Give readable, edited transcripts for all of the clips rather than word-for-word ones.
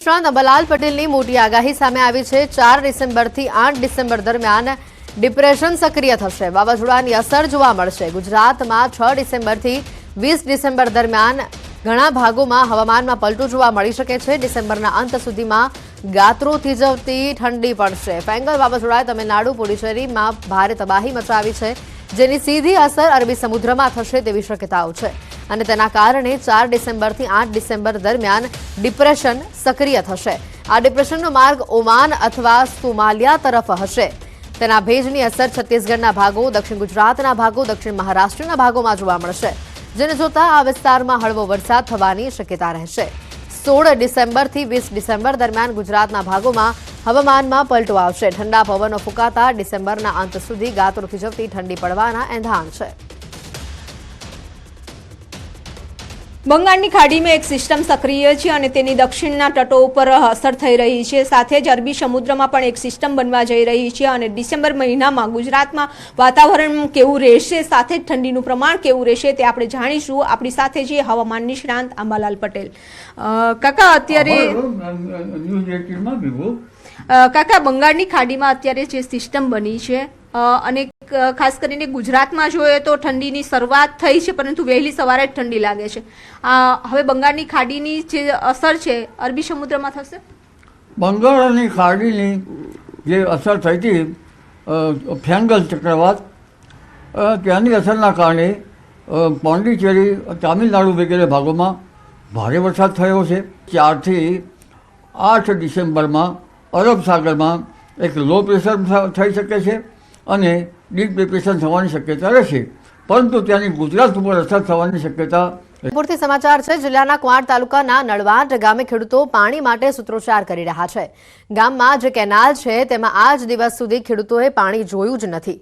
અંબાલાલ પટેલની મોટી આગાહી સામે આવી છે। 4 ડિસેમ્બરથી 8 ડિસેમ્બર દરમિયાન ડિપ્રેશન સક્રિય થશે। વાવાઝોડાની અસર જોવા મળશે। ગુજરાતમાં 6 ડિસેમ્બરથી 20 ડિસેમ્બર દરમિયાન ઘણા ભાગોમાં હવામાનમાં પલટો જોવા મળી શકે છે। ડિસેમ્બરના અંત સુધીમાં ગાત્રો થીજવતી ઠંડી પડશે। ફેંગલ વાવાઝોડાએ તમિલનાડુ પુડુચેરીમાં ભારે તબાહી મચાવી છે, જેની સીધી અસર અરબી સમુદ્રમાં થશે તેવી શક્યતાઓ છે અને તેના કારણે 4 ડિસેમ્બરથી 8 ડિસેમ્બર દરમિયાન ડિપ્રેશન સક્રિય થશે। આ ડિપ્રેશનનો માર્ગ ઓમાન અથવા સોમાલિયા તરફ હશે। તેના ભેજની અસર છત્તીસગઢના ભાગો, દક્ષિણ ગુજરાતના ભાગો, દક્ષિણ મહારાષ્ટ્રના ભાગોમાં જોવા મળશે, જેને જોતા આ વિસ્તારમાં હળવો વરસાદ થવાની શક્યતા રહેશે। 16 ડિસેમ્બરથી 20 ડિસેમ્બર દરમિયાન ગુજરાતના ભાગોમાં હવામાનમાં પલટો આવશે। ઠંડા પવનો ફૂંકાતા ડિસેમ્બરના અંત સુધી ગાત્રો થીજવતી ઠંડી પડવાના એંધાણ છે। બંગાળની ખાડીમાં એક સિસ્ટમ સક્રિય છે અને તેની દક્ષિણના તટો ઉપર અસર થઈ રહી છે। સાથે જ અરબી સમુદ્રમાં પણ એક સિસ્ટમ બનવા જઈ રહી છે અને ડિસેમ્બર મહિનામાં ગુજરાતમાં વાતાવરણ કેવું રહેશે, સાથે જ ઠંડીનું પ્રમાણ કેવું રહેશે તે આપણે જાણીશું। આપણી સાથે છે હવામાન નિષ્ણાંત અંબાલાલ પટેલ। કાકા, અત્યારે કાકા બંગાળની ખાડીમાં અત્યારે જે સિસ્ટમ બની છે અને ખાસ કરીને ગુજરાતમાં જોઈએ તો ઠંડીની શરૂઆત થઈ છે, પરંતુ વહેલી સવારે જ ઠંડી લાગે છે। હવે બંગાળની ખાડીની જે અસર છે અરબી સમુદ્રમાં થશે। બંગાળની ખાડીની જે અસર થઈ હતી ફેંગલ ચક્રવાત, ત્યાંની અસરના કારણે પોંડિચેરી, તામિલનાડુ વગેરે ભાગોમાં ભારે વરસાદ થયો છે। 4 થી 8 ડિસેમ્બરમાં અરબ સાગરમાં એક લો પ્રેશર થઈ શકે છે અને ડીપ ડિપ્રેશન થવાની શક્યતા રહેશે, પરંતુ ત્યાંની ગુજરાત ઉપર અસર થવાની શક્યતા। પૂરતી સમાચાર છે। જિલ્લાના ક્વાંટ તાલુકાના નળવાટ ગામે ખેડૂતો પાણી માટે સૂત્રોચ્ચાર કરી રહ્યા છે। ગામમાં જે કેનાલ છે તેમાં આજ દિવસ સુધી ખેડૂતોએ પાણી જોયું જ નથી।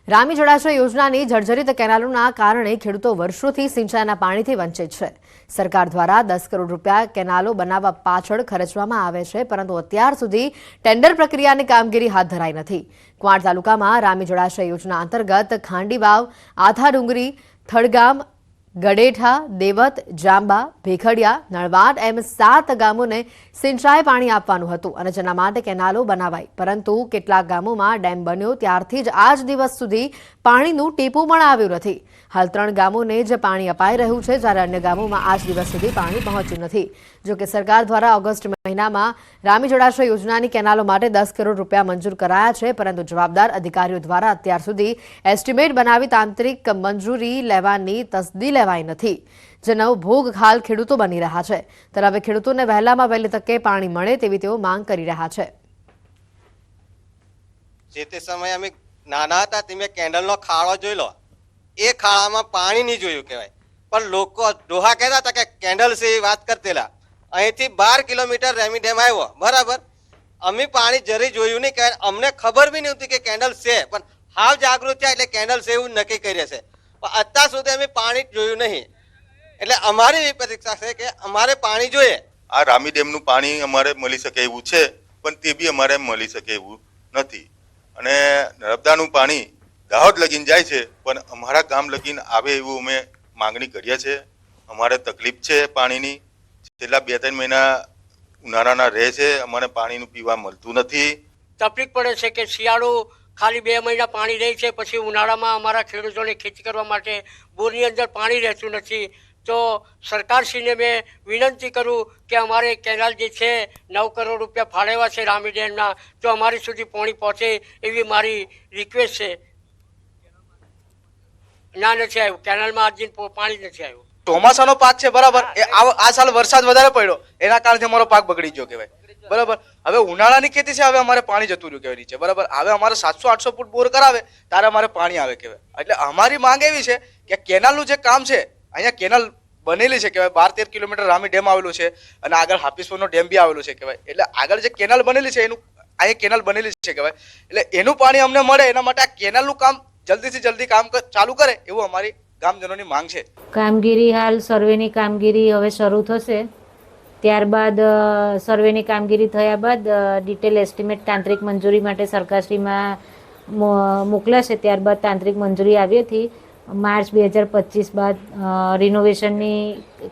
રામી જળાશય યોજનાની જર્જરિત કેનાલોના કારણે ખેડૂતો વર્ષોથી સિંચાઈના પાણીથી વંચિત છે। સરકાર દ્વારા 10 કરોડ રૂપિયા કેનાલો બનાવવા પાછળ ખર્ચવામાં આવે છે, પરંતુ અત્યાર સુધી ટેન્ડર પ્રક્રિયાની કામગીરી હાથ ધરાઈ નથી। ક્વાંટ તાલુકામાં રામી જળાશય યોજના અંતર્ગત ખાંડીવાવ, આથા ડુંગરી, થડગામ, ગડેઠા, દેવત, જાંબા, ભેખડિયા, નળવાટ એમ 7 ગામોને સિંચાઈ પાણી આપવાનું હતું અને જેના માટે કેનાલો બનાવાઈ, પરંતુ કેટલાક ગામોમાં ડેમ બન્યો ત્યારથી જ આજ દિવસ સુધી પાણીનું ટીપું પણ આવ્યું નથી। હાલ 3 ગામોને જ પાણી અપાઈ રહ્યું છે, જ્યારે અન્ય ગામોમાં આજ દિવસ સુધી પાણી પહોંચ્યું નથી। જોકે સરકાર દ્વારા ઓગસ્ટ મહિનામાં રામી જળાશય યોજનાની કેનાલો માટે 10 કરોડ રૂપિયા મંજૂર કરાયા છે, પરંતુ જવાબદાર અધિકારીઓ દ્વારા અત્યાર સુધી એસ્ટિમેટ બનાવી તાંત્રિક મંજૂરી લેવાની તસદી લેવાઈ નથી, જેનો ભોગ હાલ ખેડૂતો બની રહ્યા છે। ત્યારે હવે ખેડૂતોને વહેલામાં વહેલી તકે પાણી મળે તેવી તેઓ માંગ કરી રહ્યા છે। જે તે સમયે અમે નાના હતા તમે કેન્ડલનો ખાડો જોઈ લો, એ ખાડામાં પાણી નહીં જોયું કહેવાય, પણ લોકો ડોહા કહેતા હતા કે કેન્ડલ છે એ વાત કરતેલા। અહીંથી 12 કિલોમીટર રેમી ડેમ આવ્યો, બરાબર, અમે પાણી જરી જોયું નહીં, કહેવાય અમને ખબર બી નહોતી કે કેન્ડલ છે, પણ હાવ જાગૃત થયા એટલે કેન્ડલ છે એવું નક્કી કરીએ છે, પણ અત્યાર સુધી અમે પાણી જોયું નહીં। એટલે અમારી એવી પ્રતીક્ષા છે કે અમારે પાણી જોઈએ। આ રામી ડેમનું પાણી અમારે મળી શકે એવું છે, પણ તે બી અમારે મળી શકે એવું નથી અને નર્મદાનું પાણી દાહોદ લગીને જાય છે, પણ અમારા ગામ લગીને આવે એવું અમે માંગણી કરીએ છીએ। અમારે તકલીફ છે પાણીની, છેલ્લા 2-3 મહિના ઉનાળાના રહે છે, અમને પાણીનું પીવા મળતું નથી। તકલીફ પડે છે કે શિયાળો ખાલી 2 મહિના પાણી રહે છે, પછી ઉનાળામાં અમારા ખેડૂતોને ખેતી કરવા માટે બોરની અંદર પાણી રહેતું નથી। તો સરકારશ્રીને મેં વિનંતી કરું કે અમારે કેનાલ જે છે 9 કરોડ રૂપિયા ફાળવ્યા છે રામી ડેમના, તો અમારી સુધી પાણી પહોંચે એવી મારી રિક્વેસ્ટ છે। ના, નથી આવ્યું કેનાલમાં, આજ દિન પાણી નથી આવ્યું। ચોમાસાનો પાક છે, બરાબર, એ આ સાલ વરસાદ વધારે પડ્યો એના કારણે અમારો પાક બગડી ગયો કહેવાય, બરાબર। હવે ઉનાળાની ખેતી છે, હવે અમારે પાણી જતું રહ્યું કહેવાય નીચે, બરાબર। હવે અમારે 700-800 ફૂટ બોર કરાવે ત્યારે અમારે પાણી આવે કહેવાય। એટલે અમારી માંગ એવી છે કે કેનાલનું જે કામ છે, અહીંયા કેનાલ બનેલી છે કહેવાય, 12-13 કિલોમીટર રામી ડેમ આવેલું છે અને આગળ હાફિઝપુરનો ડેમ બી આવેલું છે કહેવાય। એટલે આગળ જે કેનાલ બનેલી છે એનું અહીંયા કેનાલ બનેલી છે કહેવાય, એટલે એનું પાણી અમને મળે એના માટે આ કેનાલનું કામ જલ્દીથી જલ્દી કામ ચાલુ કરે એવું અમારી ગામજનોની માંગ છે। કામગીરી હાલ સર્વેની કામગીરી હવે શરૂ થશે, ત્યારબાદ સર્વેની કામગીરી થયા બાદ ડિટેલ એસ્ટિમેટ તાંત્રિક મંજૂરી માટે સરકારશ્રીમાં મોકલાશે। ત્યારબાદ તાંત્રિક મંજૂરી આવ્યાથી માર્ચ 2025 બાદ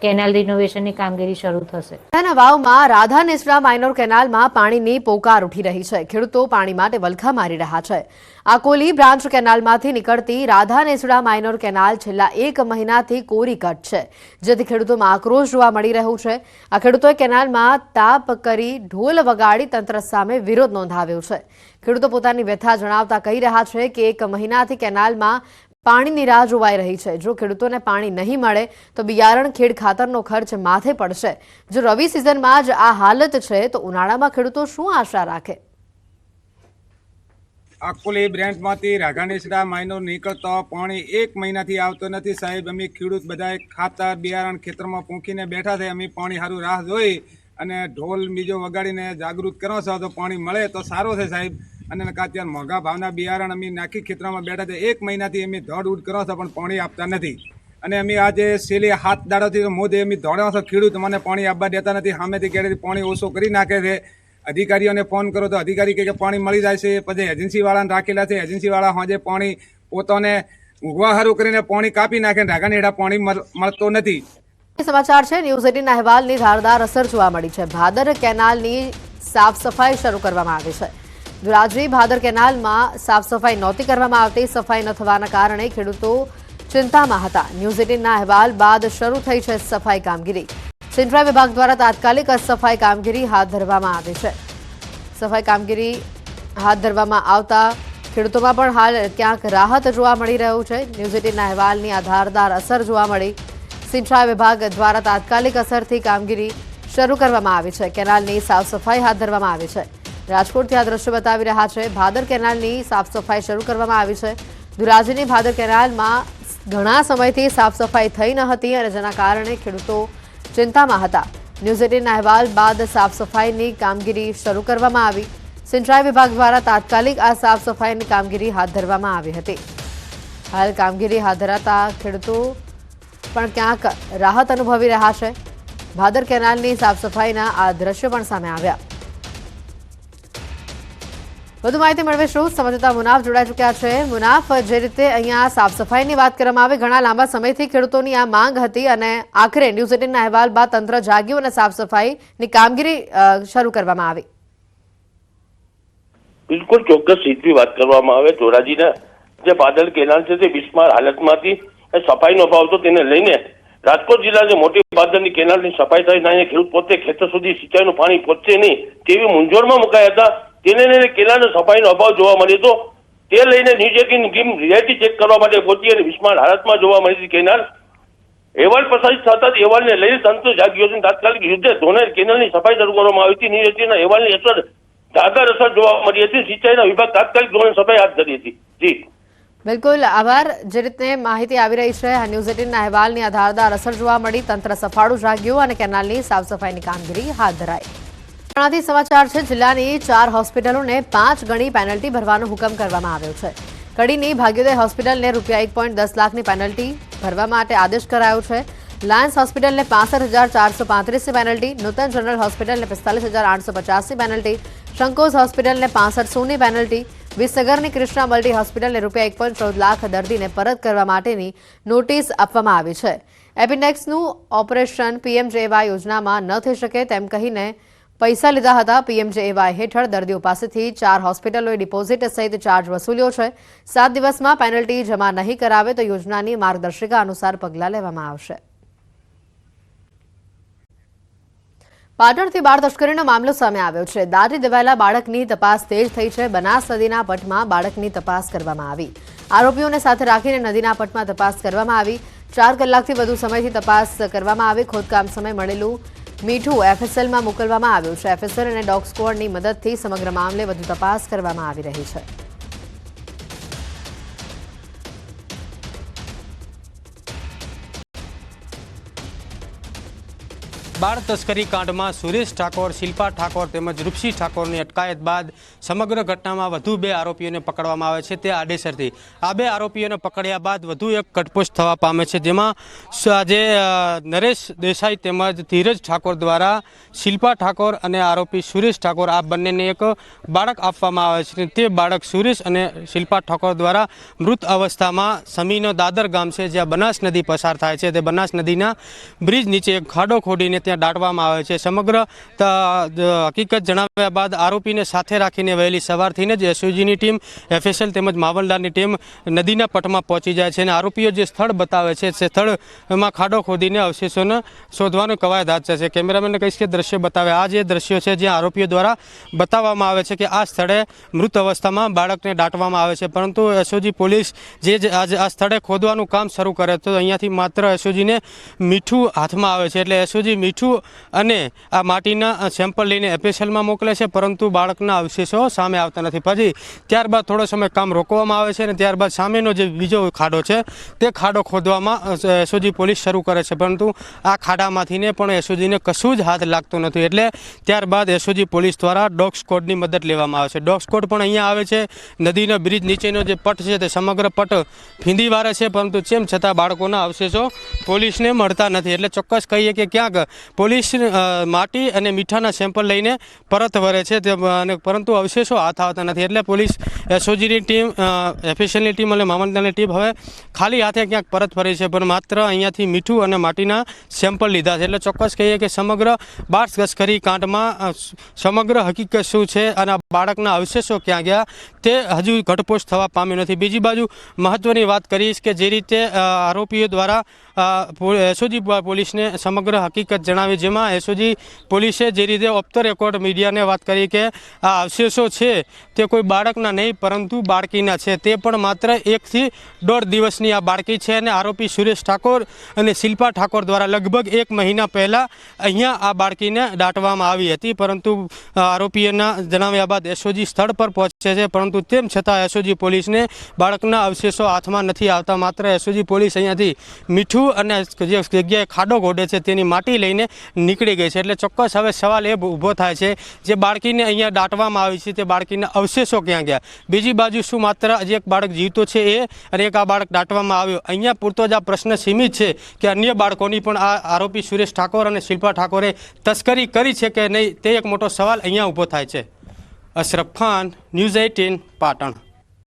કેનાલ રિનોવેશનની કામગીરી શરૂ થશે. ના વાવમાં રાધા નેસડા માઇનોર કેનાલમાં પાણીની પોકાર ઉઠી રહી છે. ખેડૂતો પાણી માટે વલખા મારી રહ્યા છે. આકોલી બ્રાન્ચ કેનાલમાંથી નીકળતી રાધા નેસડા માઇનોર કેનાલ છેલ્લા 1 મહિનાથી કોરી કટ છે, જેથી ખેડૂતોમાં આક્રોશ જોવા મળી રહ્યો છે. આ ખેડૂતોએ કેનાલમાં તાપ કરી ઢોલ વગાડી તંત્ર સામે વિરોધ નોંધાવ્યો છે. ખેડૂતો પોતાની વ્યથા જણાવતા કહી રહ્યા છે કે 1 મહિનાથી કેનાલમાં પાણીની રાહ જોવાઈ રહી છે. જો ખેડૂતોને પાણી નહીં મળે તો બિયારણ ખેડ ખાતરનો ખર્ચ માથે પડશે. જો રવિ સિઝનમાં જ આ હાલત છે તો ઉનાળામાં ખેડૂતો શું આશા રાખે? અકોલી બ્રાન્ચમાંથી રાધાનેસડા માઇનોર નીકળતો પાણી 1 મહિનાથી આવતો નથી સાહેબ. અમે ખેડૂત બધા ખાતર બિયારણ ખેતરમાં પૂંખીને બેઠા છે. અમે પાણી સારું રાહ જોઈ અને ઢોલ બીજો વગાડીને જાગૃત કરો છો તો પાણી મળે તો સારું છે સાહેબ. અને અત્યારે મોંઘા ભાવના બિયારણ અમે નાખી ખેતરમાં બેઠા છે. 1 મહિનાથી અમે દોડ ઉડ કરો છો પણ પાણી આપતા નથી. અને અમે આજે છેલ્લે 7 દાડાથી મોદે અમે દોડ્યા છો. ખેડૂત મને પાણી આપવા દેતા નથી. સામેથી ક્યારેથી પાણી ઓછો કરી નાખે છે. અધિકારીઓને ફોન કરો તો અધિકારી કહે કે પાણી મળી જાય છે. પછી એજન્સીવાળાને રાખેલા છે. એજન્સીવાળા સાંજે પાણી પોતાને ઊંઘવા સારું કરીને પાણી કાપી નાખે. રાગાનેડા પાણી મળતો નથી. સમાચાર છે ન્યૂઝ 18ના અહેવાલની ધારદાર અસર જોવા મળી છે. ભાદર કેનાલની સાફ સફાઈ શરૂ કરવામાં આવી છે. ધોરાજી ભાદર કેનાલમાં સાફ સફાઈ નહોતી કરવામાં આવતી. સફાઈ ન થવાના કારણે ખેડૂતો ચિંતામાં હતા. ન્યૂઝ 18ના અહેવાલ બાદ શરૂ થઈ છે સફાઈ કામગીરી. સિંચાઈ વિભાગ દ્વારા તાત્કાલિક સફાઈ કામગીરી હાથ ધરવામાં આવી છે. સફાઈ કામગીરી હાથ ધરવામાં આવતા ખેડૂતોમાં પણ હાલ ક્યાંક રાહત જોવા મળી રહ્યું છે. ન્યૂઝ 18ના અહેવાલની આ ધારદાર અસર જોવા મળી. સિંચાઈ વિભાગ દ્વારા તાત્કાલિક અસરથી કામગીરી શરૂ કરવામાં આવી છે. કેનાલની સાફ સફાઈ હાથ ધરવામાં આવી છે. રાજકોટથી આ દ્રશ્ય બતાવી રહ્યા છે. ભાદર કેનાલની સાફ સફાઈ શરૂ કરવામાં આવી છે. ધોરાજીની ભાદર કેનાલમાં ઘણા સમયથી સાફ સફાઈ થઈ ન હતી અને જેના કારણે ખેડૂતો ચિંતામાં હતા. ન્યૂઝ 18ના અહેવાલ બાદ સાફ સફાઈની કામગીરી શરૂ કરવામાં આવી. સિંચાઈ વિભાગ દ્વારા તાત્કાલિક આ સાફ સફાઈની કામગીરી હાથ ધરવામાં આવી હતી. હાલ કામગીરી હાથ ધરાતા ખેડૂતો પણ ક્યાંક રાહત અનુભવી રહ્યા છે. ભાદર કેનાલની સાફ સફાઈના આ દ્રશ્યો પણ સામે આવ્યા. વધુ માહિતી મેળવીશું. સંવાદદાતા મુનાફ જોડાઈ ચૂક્યા છે. મુનાફ, જે રીતે અહીંયા સાફ સફાઈની વાત કરવામાં આવે, ઘણા લાંબા સમયથી ખેડૂતોની આ માંગ હતી અને આખરે ન્યૂઝ 18ના અહેવાલ બાદ તંત્ર જાગ્યું અને સાફ સફાઈની કામગીરી શરૂ કરવામાં આવી. બિલકુલ ચોક્કસ સીધી વાત કરવામાં આવે. ધોરાજીના જે બાદલ કેનાલ છે તે બિસ્માર હાલતમાંથી સફાઈનો અભાવ હતો તેને લઈને રાજકોટ જિલ્લાની મોટી બાદલની કેનાલની સફાઈ થઈ નહીં, ખેડૂત પોતે ખેતર સુધી સિંચાઈનું પાણી પહોંચે નહીં તેવી મૂંઝવણમાં મુકાયા હતા. તેને લઈને કેનાલની સફાઈનો અભાવ જોવા મળ્યો હતો. તે લઈને ન્યૂઝ 18ની ટીમ રિયાલિટી ચેક કરવા માટે પહોંચી અને બિસ્માર હાલતમાં જોવા મળી હતી કેનાલ. અહેવાલ પ્રસારિત થતા જ અહેવાલને લઈને તંત્ર જાગ્યું હતું. તાત્કાલિક યુદ્ધે ધોને કેનાલની સફાઈ શરૂ કરવામાં આવી હતી. ન્યૂઝ 18ના અહેવાલની અસર ધારદાર અસર જોવા મળી હતી. સિંચાઈના વિભાગ તાત્કાલિક ધોરણે સફાઈ હાથ ધરી હતી. જી બિલકુલ આભાર. જે રીતે માહિતી આવી રહી છે, ન્યૂઝ 18ના અહેવાલની આ ધારદાર અસર જોવા મળી. તંત્ર સફાળું જાગ્યું અને કેનાલની સાફ સફાઈની કામગીરી હાથ ધરાઈ. સમાચાર છે જિલ્લાની 4 હોસ્પિટલોને 5 ગણી પેનલ્ટી ભરવાનો હુકમ કરવામાં આવ્યો છે. કડીની ભાગ્યોદય હોસ્પિટલને ₹1.10 લાખની પેનલ્ટી ભરવા માટે આદેશ કરાયો છે. લાયન્સ હોસ્પિટલને 65,435ની પેનલ્ટી, નૂતન જનરલ હોસ્પિટલને 45,850ની પેનલ્ટી, શંકોઝ હોસ્પિટલને 65,100ની પેનલ્ટી, વિસનગરની કૃષ્ણા મલ્ટી હોસ્પિટલને ₹1.14 લાખ દર્દીને પરત કરવા માટેની નોટિસ આપવામાં આવી છે. એપિનેક્સનું ઓપરેશન PMJAY યોજનામાં ન થઈ શકે તેમ કહીને પૈસા લીધા હતા. PMJAY હેઠળ દર્દીઓ પાસેથી 4 હોસ્પિટલોએ ડિપોઝિટ સહિત ચાર્જ વસૂલ્યો છે. 7 દિવસમાં પેનલ્ટી જમા નહીં કરાવે તો યોજનાની માર્ગદર્શિકા અનુસાર પગલાં લેવામાં આવશે. પાટણથી બાળ તસ્કરીનો મામલો સામે આવ્યો છે. દાટી દેવાયેલા બાળકની તપાસ તેજ થઈ છે. બનાસ નદીના પટમાં બાળકની તપાસ કરવામાં આવી. આરોપીઓને સાથે રાખીને નદીના પટમાં તપાસ કરવામાં આવી. 4 કલાકથી વધુ સમયથી તપાસ કરવામાં આવી. ખોદકામ સમય મળેલું મીઠું FSLમાં મોકલવામાં આવ્યું છે. FSL અને ડોગ સ્ક્વોડની મદદથી સમગ્ર મામલે વધુ તપાસ કરવામાં આવી રહી છે. બાળ તસ્કરી કાંડમાં સુરેશ ઠાકોર, શિલ્પા ઠાકોર તેમજ રૂપસી ઠાકોરની અટકાયત બાદ સમગ્ર ઘટનામાં વધુ 2 આરોપીઓને પકડવામાં આવે છે તે આડેસરથી. આ 2 આરોપીઓને પકડ્યા બાદ વધુ એક કટપુશ થવા પામે છે, જેમાં આજે નરેશ દેસાઈ તેમજ ધીરજ ઠાકોર દ્વારા શિલ્પા ઠાકોર અને આરોપી સુરેશ ઠાકોર આ બંનેને એક બાળક આપવામાં આવે છે. તે બાળક સુરેશ અને શિલ્પા ઠાકોર દ્વારા મૃત અવસ્થામાં સમીનો દાદર ગામ છે, જ્યાં બનાસ નદી પસાર થાય છે, તે બનાસ નદીના બ્રિજ નીચે એક ખાડો ખોડીને ત્યાં દાટવામાં આવે છે. સમગ્ર હકીકત જણાવ્યા બાદ આરોપીને સાથે રાખીને વહેલી સવારથી જ એસઓજીની ટીમ, એફએસએલ તેમજ મામલદારની ટીમ નદીના પટમાં પહોંચી જાય છે અને આરોપીઓ જે સ્થળ બતાવે છે તે સ્થળમાં ખાડો ખોદીને અવશેષોને શોધવાનો કવાયત હાથ ધરશે. કેમેરામેનને કહીશ કે દ્રશ્ય બતાવે. આ જે દ્રશ્યો છે જ્યાં આરોપીઓ દ્વારા બતાવવામાં આવે છે કે આ સ્થળે મૃત અવસ્થામાં બાળકને દાટવામાં આવે છે, પરંતુ એસઓજી પોલીસ જે આ સ્થળે ખોદવાનું કામ શરૂ કરે તો અહીંયાથી માત્ર એસઓજીને મીઠું હાથમાં આવે છે, એટલે એસઓજી મીઠું અને આ માટીના સેમ્પલ લઈને એફએસએલમાં મોકલે છે, પરંતુ બાળકના અવશેષો સામે આવતા નથી. પછી ત્યારબાદ થોડો સમય કામ રોકવામાં આવે છે અને ત્યારબાદ સામેનો જે બીજો ખાડો છે તે ખાડો ખોદવામાં એસઓજી પોલીસ શરૂ કરે છે, પરંતુ આ ખાડામાંથીને પણ એસઓજીને કશું જ હાથ લાગતો નથી. એટલે ત્યારબાદ એસઓજી પોલીસ દ્વારા ડોગ સ્કોડની મદદ લેવામાં આવે છે. ડોગ સ્કોડ પણ અહીંયા આવે છે. નદીના બ્રિજ નીચેનો જે પટ છે તે સમગ્ર પટ ફીંદી વારે છે, પરંતુ તેમ છતાં બાળકોના અવશેષો પોલીસને મળતા નથી. એટલે ચોક્કસ કહીએ કે ક્યાંક પોલીસ માટી અને મીઠાના સેમ્પલ લઈને પરત વરે છે, પરંતુ અવશેષો હાથ આવતા નથી. એટલે પોલીસ, એસઓજીની ટીમ, એફએસએલની ટીમ અને મામલતદારની ટીમ હવે ખાલી હાથે ક્યાંક પરત ફરી છે, પણ માત્ર અહીંયાથી મીઠું અને માટીના સેમ્પલ લીધા છે. એટલે ચોક્કસ કહીએ કે સમગ્ર બાળ તસ્કરી કાંડમાં સમગ્ર હકીકત શું છે અને બાળકના અવશેષો ક્યાં ગયા તે હજુ ઘટપોષ થવા પામ્યું નથી. બીજી બાજુ મહત્વની વાત કરીશ કે જે રીતે આરોપીઓ દ્વારા એસઓજી પોલીસને સમગ્ર હકીકત જણાવી, જેમાં એસઓજી પોલીસે જે રીતે ઓફ ધ રેકોર્ડ મીડિયાને વાત કરી કે આ અવશેષો છે તે કોઈ બાળકના નહીં પરંતુ બાળકીના છે, તે પણ માત્ર 1 થી 1.5 દિવસની આ બાળકી છે અને આરોપી સુરેશ ઠાકોર અને શિલ્પા ઠાકોર દ્વારા લગભગ 1 મહિના પહેલાં અહીંયા આ બાળકીને દાટવામાં આવી હતી, પરંતુ આરોપીઓના જણાવ્યા બાદ એસઓજી સ્થળ પર પહોંચે છે, પરંતુ તેમ છતાં એસઓજી પોલીસને બાળકના અવશેષો હાથમાં નથી આવતા. માત્ર એસઓજી પોલીસ અહીંયાથી મીઠું અને જે જગ્યાએ ખાડો ખોડે છે તેની માટી લઈને નીકળી ગઈ છે. એટલે ચોક્કસ હવે સવાલ એ ઊભો થાય છે, જે બાળકીને અહીંયા દાટવામાં આવી છે તે બાળકીના અવશેષો ક્યાં ગયા? બીજી બાજુ શું માત્ર હજી એક બાળક જીવતો છે એ અને એક આ બાળક દાટવામાં આવ્યો? અહીંયા પૂરતો જ આ પ્રશ્ન સીમિત છે કે અન્ય બાળકોની પણ આ આરોપી સુરેશ ઠાકોર અને શિલ્પા ઠાકોરે તસ્કરી કરી છે કે નહીં, તે એક મોટો સવાલ અહીંયા ઊભો થાય છે. અશરફ ખાન, ન્યૂઝ 18, પાટણ.